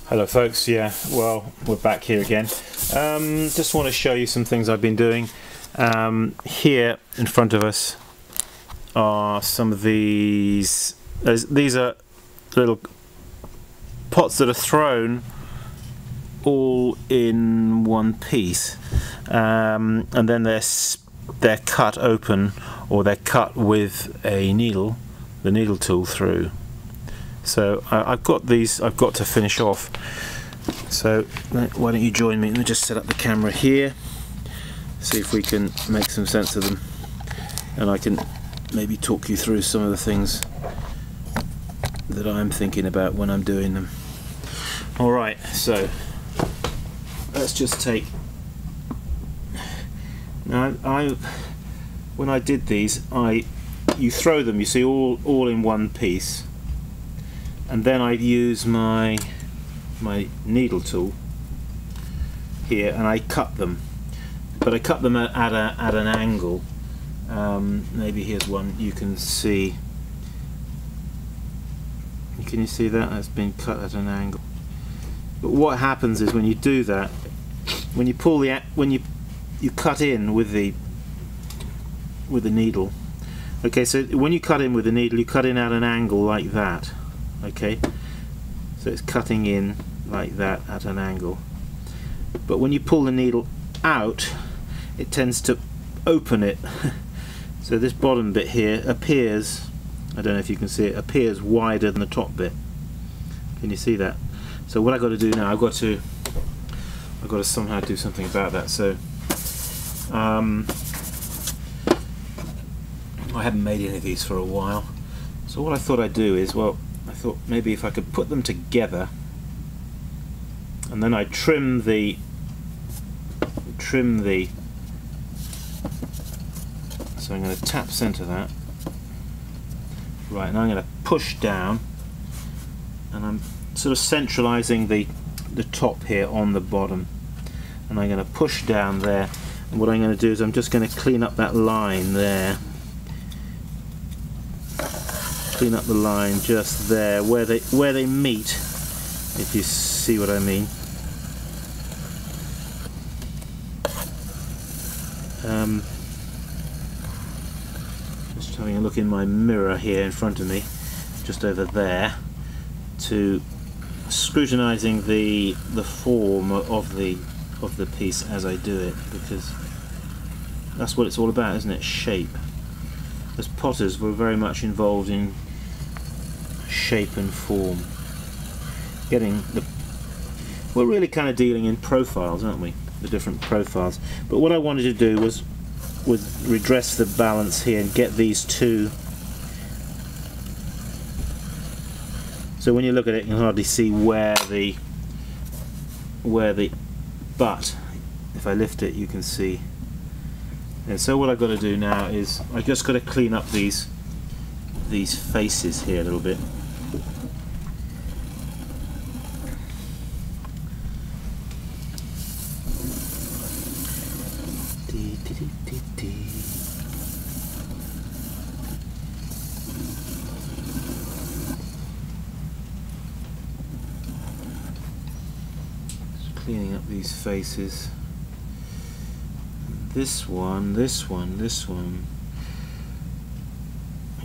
Hello folks, yeah, well, we're back here again. Just want to show you some things I've been doing. Here in front of us are some of these. These are little pots that are thrown all in one piece, and then they're cut open, or they're cut with a needle, the needle tool through. So I've got these I've got to finish off, so why don't you join me. Let me just set up the camera here, see if we can make some sense of them, and I can maybe talk you through some of the things that I'm thinking about when I'm doing them. Alright, so let's just take, now when I did these, you throw them, you see, all in one piece, and then I'd use my needle tool here and I cut them, but I cut them at an angle. Maybe here's one you can see. Can you see that? That's been cut at an angle. But what happens is when you do that, when you pull you cut in with the needle. Okay, so when you cut in with the needle, you cut in at an angle like that. Okay, so it's cutting in like that at an angle, but when you pull the needle out, it tends to open it. So this bottom bit here appears, I don't know if you can see it, appears wider than the top bit. Can you see that? So what I've got to do now, I've got to somehow do something about that. So I haven't made any of these for a while, so what I thought I'd do is, well, I thought maybe if I could put them together, and then I trim the so I'm going to tap center that right, and I'm going to push down, and I'm sort of centralizing the top here on the bottom, and I'm going to push down there, and what I'm going to do is I'm just going to clean up that line there. Clean up the line just there where they meet, if you see what I mean. Just having a look in my mirror here in front of me, just over there, to scrutinizing the form of the piece as I do it, because that's what it's all about, isn't it? Shape. As potters, we're very much involved in shape and form. We're really kind of dealing in profiles, aren't we? The different profiles. But what I wanted to do was redress the balance here and get these two. So when you look at it, you can hardly see where the but if I lift it, you can see. And so what I've got to do now is I just got to clean up these faces here a little bit. Just cleaning up these faces. This one. I'm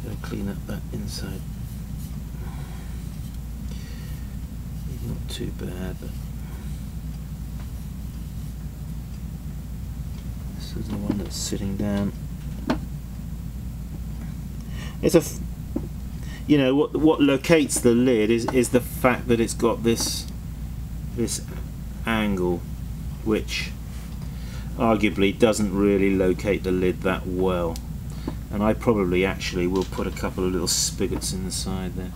going to clean up that inside. Not too bad, but this is the one that's sitting down. It's you know, what locates the lid is the fact that it's got this angle, which arguably doesn't really locate the lid that well, and I probably actually will put a couple of little spigots in the side there.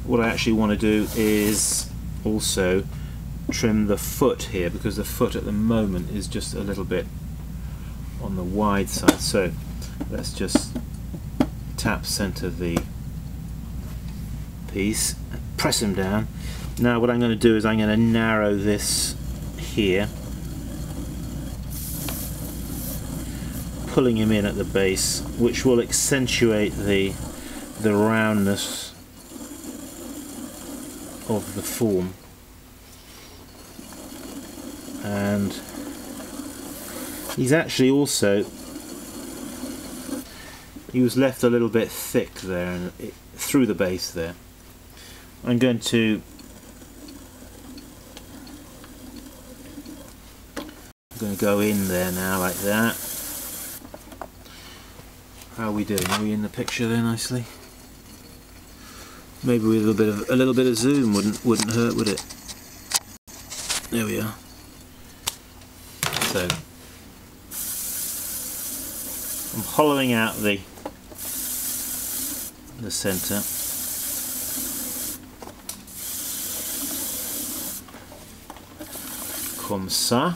What I actually want to do is also trim the foot here, because the foot at the moment is just a little bit on the wide side. So let's just tap center the piece, press them down. Now what I'm going to do is I'm going to narrow this here, pulling him in at the base, which will accentuate the roundness of the form, and he's actually also, he was left a little bit thick there and through the base there. I'm going to go in there now like that. How are we doing? Are we in the picture there nicely? Maybe with a little bit of zoom wouldn't hurt, would it? There we are. So I'm hollowing out the centre. Comme ça.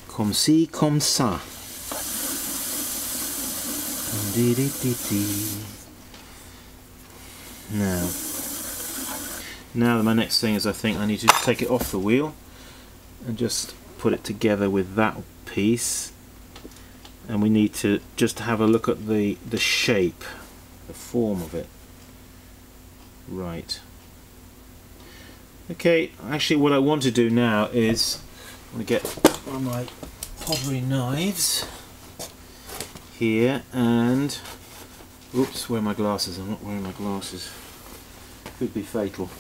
Comme ci, comme ça. Now my next thing is, I think I need to take it off the wheel and just put it together with that piece, and we need to just have a look at the shape, the form of it. Right. Okay, actually what I want to do now is I'm going to get one of my pottery knives here, and oops, where are my glasses? I'm not wearing my glasses. Could be fatal.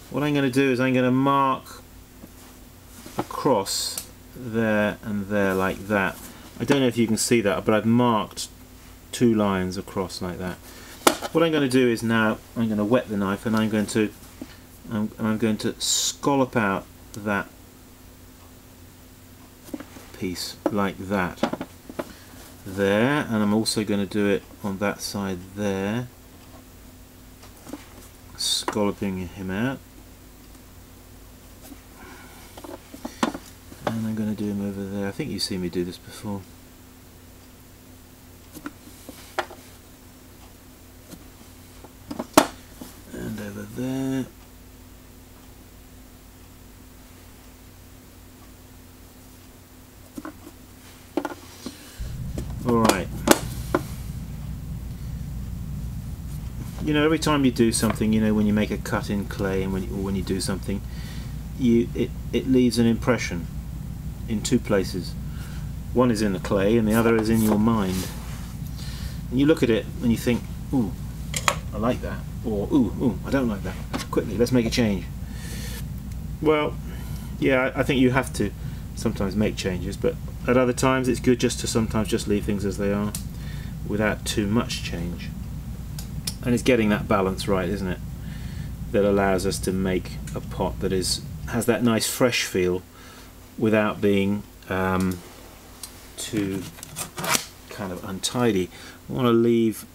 What I'm going to do is I'm going to mark across there and there like that. I don't know if you can see that, but I've marked 2 lines across like that. What I'm going to do is now I'm going to wet the knife, and I'm going to scallop out that piece like that there, and I'm also going to do it on that side there, scalloping him out, and I'm going to do him over there. I think you've seen me do this before. And over there. Alright. You know, every time you do something, you know, when you make a cut in clay and when you do something, it leaves an impression in 2 places. One is in the clay and the other is in your mind. And you look at it and you think, ooh, I like that, or ooh, I don't like that. Quickly, let's make a change. Well, yeah, I think you have to sometimes make changes, but at other times it's good just to sometimes just leave things as they are without too much change. And it's getting that balance right, isn't it, that allows us to make a pot that has that nice fresh feel without being too kind of untidy. I want to leave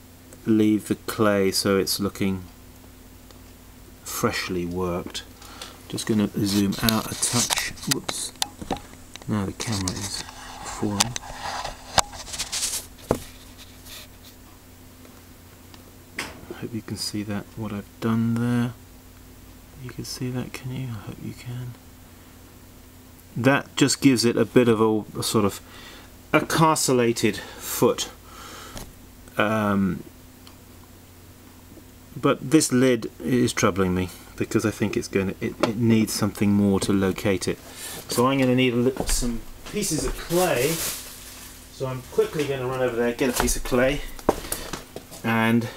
the clay so it's looking freshly worked. Just going to zoom out a touch. Whoops. Now the camera is falling. I hope you can see that, what I've done there. You can see that, can you? I hope you can. That just gives it a bit of a sort of a carcellated foot. But this lid is troubling me because I think it needs something more to locate it. So I'm going to need some pieces of clay. So I'm quickly going to run over there, get a piece of clay, and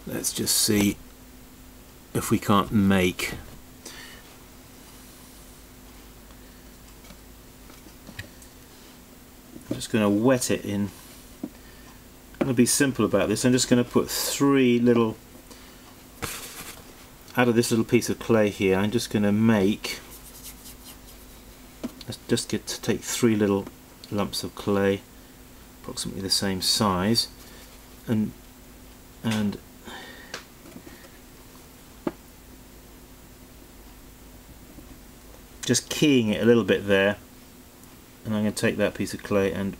let's just see if we can't make I'm just going to wet it in. I'm going to be simple about this. I'm just going to put 3 little, out of this little piece of clay here, I'm just going to make, let's just get to take 3 little lumps of clay, approximately the same size, and just keying it a little bit there, and I'm going to take that piece of clay and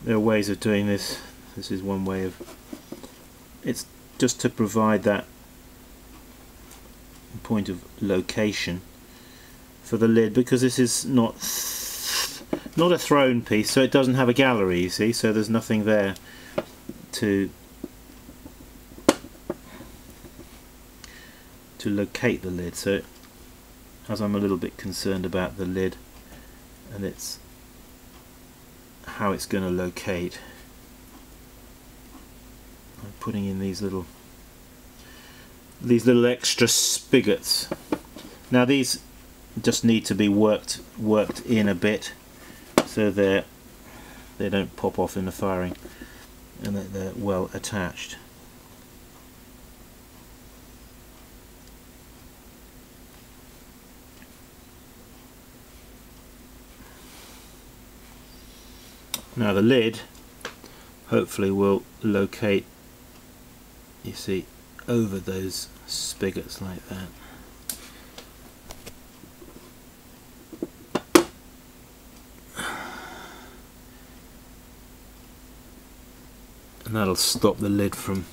there are ways of doing this. This is one way of, it's just to provide that point of location for the lid, because this is not not a thrown piece, so it doesn't have a gallery, you see, so there's nothing there to locate the lid. So as I'm a little bit concerned about the lid and it's how it's going to locate, I'm putting in these little extra spigots. Now these just need to be worked in a bit so they don't pop off in the firing, and that they're well attached. Now the lid hopefully will locate, you see, over those spigots like that. And that'll stop the lid from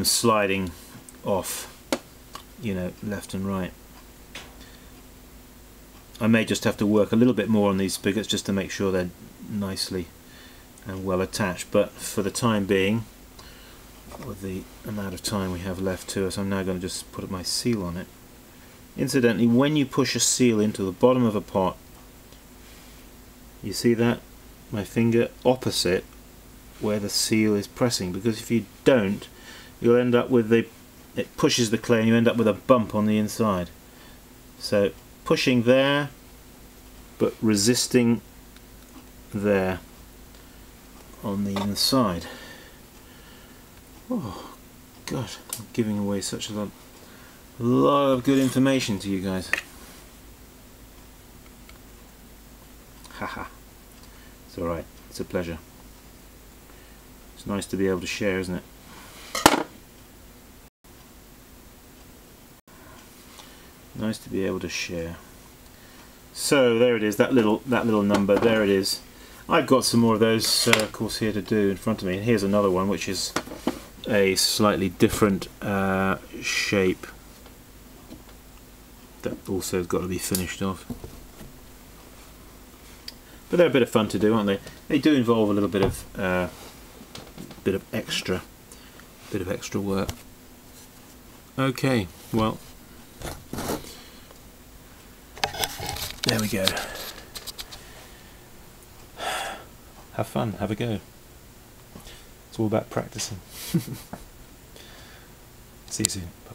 sliding off, you know, left and right. I may just have to work a little bit more on these spigots just to make sure they're nicely and well attached, but for the time being, with the amount of time we have left to us, I'm now going to just put my seal on it. Incidentally, when you push a seal into the bottom of a pot, you see that? My finger opposite where the seal is pressing, because if you don't, you'll end up with it pushes the clay and you end up with a bump on the inside. So pushing there but resisting there on the inside. Oh god, I'm giving away such a lot of good information to you guys. Haha. It's alright, it's a pleasure. It's nice to be able to share, isn't it? Nice to be able to share. So there it is, that little number, there it is. I've got some more of those of course here to do in front of me, and here's another one which is a slightly different shape that also has got to be finished off. But they're a bit of fun to do, aren't they? They do involve a little bit of extra work. Okay, well, there we go. Have fun, have a go. It's all about practicing. See you soon. Bye.